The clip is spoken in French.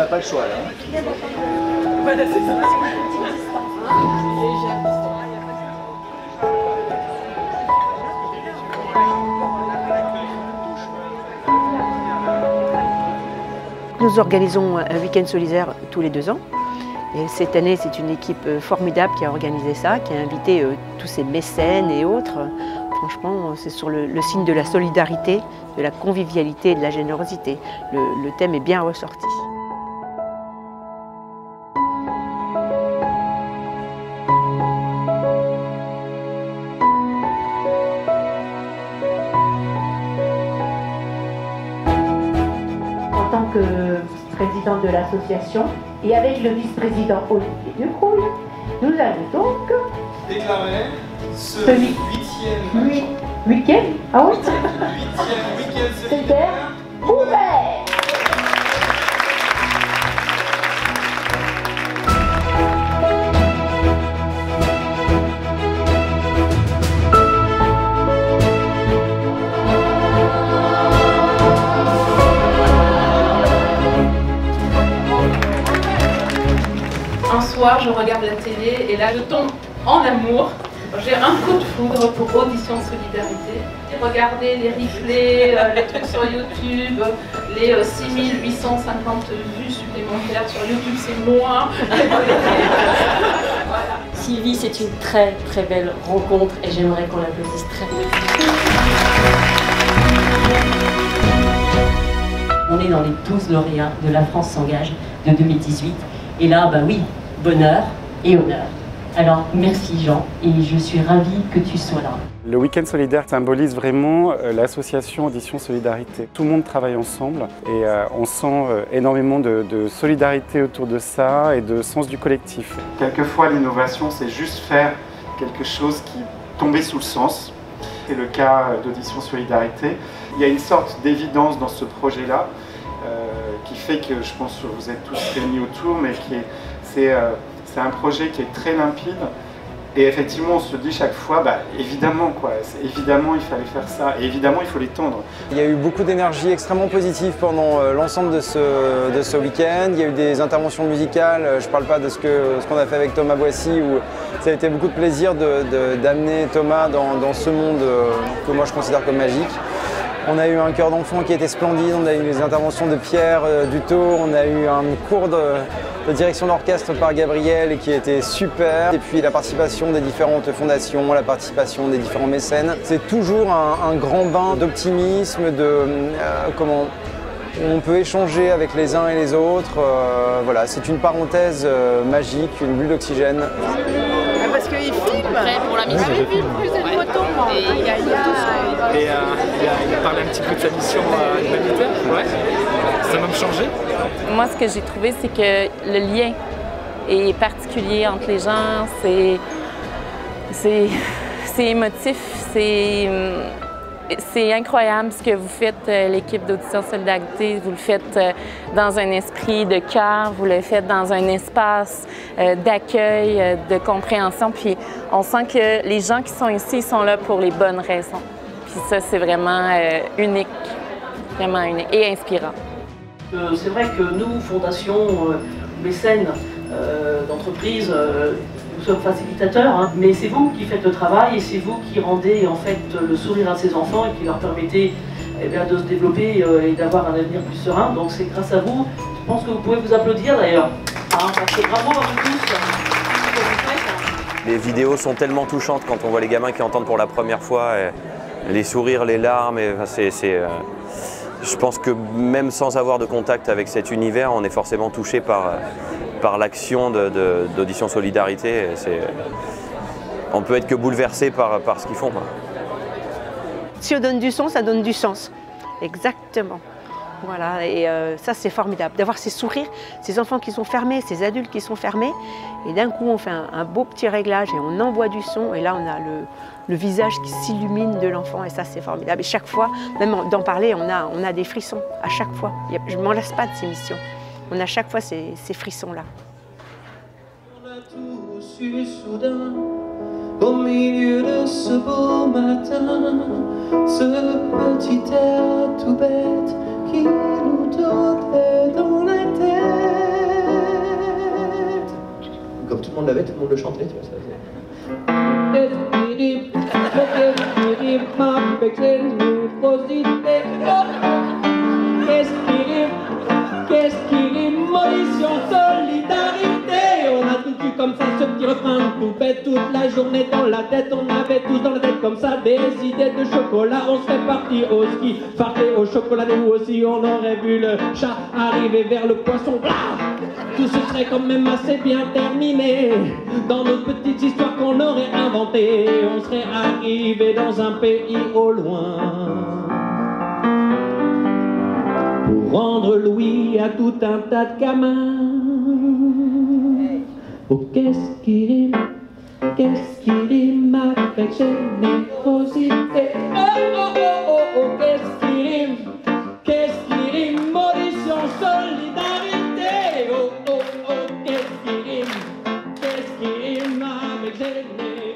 pas le choix là. Voilà, c'est ça. Nous organisons un week-end solidaire tous les 2 ans. Et cette année, c'est une équipe formidable qui a organisé ça, qui a invité tous ces mécènes et autres. Franchement, c'est sur le signe de la solidarité, de la convivialité et de la générosité. Le thème est bien ressorti. En tant que vice-présidente de l'association et avec le vice-président Olivier Ducrouille, nous allons donc déclarer ce 8e week-end solidaire ouvert. Un soir, je regarde la télé et là, je tombe en amour. J'ai un coup de foudre pour Audition Solidarité. Regardez les replays, les trucs sur YouTube, les 6850 vues supplémentaires sur YouTube, c'est moi. Voilà. Sylvie, c'est une très très belle rencontre et j'aimerais qu'on l'applaudisse très fort. On est dans les 12 lauréats de La France s'engage de 2018. Et là, bah oui, bonheur et honneur. Alors, merci Jean, et je suis ravie que tu sois là. Le week-end solidaire symbolise vraiment l'association Audition Solidarité. Tout le monde travaille ensemble et on sent énormément de solidarité autour de ça et de sens du collectif. Quelquefois, l'innovation, c'est juste faire quelque chose qui tombait sous le sens. C'est le cas d'Audition Solidarité. Il y a une sorte d'évidence dans ce projet-là qui fait que je pense que vous êtes tous réunis autour, mais c'est un projet qui est très limpide. Et effectivement, on se dit chaque fois, bah, évidemment, évidemment, il fallait faire ça, et évidemment, il faut l'étendre. Il y a eu beaucoup d'énergie extrêmement positive pendant l'ensemble de ce week-end. Il y a eu des interventions musicales, je ne parle pas de ce qu'on a fait avec Thomas Boissy, où ça a été beaucoup de plaisir d'amener Thomas dans ce monde que moi je considère comme magique. On a eu un chœur d'enfant qui était splendide, on a eu les interventions de Pierre Dutot, on a eu un cours de direction d'orchestre par Gabriel qui était super. Et puis la participation des différentes fondations, la participation des différents mécènes. C'est toujours un grand bain d'optimisme, comment on peut échanger avec les uns et les autres. Voilà, c'est une parenthèse magique, une bulle d'oxygène. Parce qu'il filme. Pour la mission. Oui, Plus de photos. Et il a parlé un petit peu de sa mission humanitaire. Ouais. Ça m'a même changé. Moi, ce que j'ai trouvé, c'est que le lien est particulier entre les gens. C'est émotif. C'est incroyable ce que vous faites, l'équipe d'Audition Solidarité. Vous le faites dans un esprit de cœur, vous le faites dans un espace d'accueil, de compréhension. Puis on sent que les gens qui sont ici, ils sont là pour les bonnes raisons. Puis ça, c'est vraiment unique, vraiment unique et inspirant. C'est vrai que nous, Fondation mécènes d'entreprise, nous sommes facilitateurs, hein, mais c'est vous qui faites le travail et c'est vous qui rendez en fait le sourire à ces enfants et qui leur permettez de se développer et d'avoir un avenir plus serein. Donc c'est grâce à vous. Je pense que vous pouvez vous applaudir d'ailleurs. Parce que bravo à vous tous. Les vidéos sont tellement touchantes quand on voit les gamins qui entendent pour la première fois, les sourires, les larmes. Je pense que même sans avoir de contact avec cet univers, on est forcément touché par l'action d'Audition Solidarité. On peut être que bouleversé par ce qu'ils font. Si on donne du son, ça donne du sens. Exactement. Voilà, et ça c'est formidable, d'avoir ces sourires, ces enfants qui sont fermés, ces adultes qui sont fermés, et d'un coup on fait un beau petit réglage et on envoie du son, et là on a le visage qui s'illumine de l'enfant, et ça c'est formidable. Et chaque fois, même d'en parler, on a des frissons, à chaque fois. Je ne m'en lasse pas de ces missions. On a chaque fois ces frissons-là. On a tous eu soudain, au milieu de ce beau matin, ce petit air tout bête qui nous donnait dans la tête. le monde l'avait, tout le monde le chantait, tu vois, ça faisait... Qu'est-ce qui rime avec générosité? Qu'est-ce qui rime molition, solidarité? On a tout eu comme ça, ce petit refrain tout bête toute la journée dans la tête. On avait tous dans la tête comme ça des idées de chocolat. On serait parti au ski, farté au chocolat. Nous aussi on aurait vu le chat arriver vers le poisson. Tout ce serait quand même assez bien terminé. Dans nos petites histoires qu'on aurait inventées, on serait arrivé dans un pays au loin. Pour rendre Louis à tout un tas de gamins. Oh, qu'est-ce qui rime avec générosité? Oh, oh, oh, oh, oh, qu'est-ce qui rime, molition, solidarité? Oh, oh, oh, qu'est-ce qui rime avec générosité?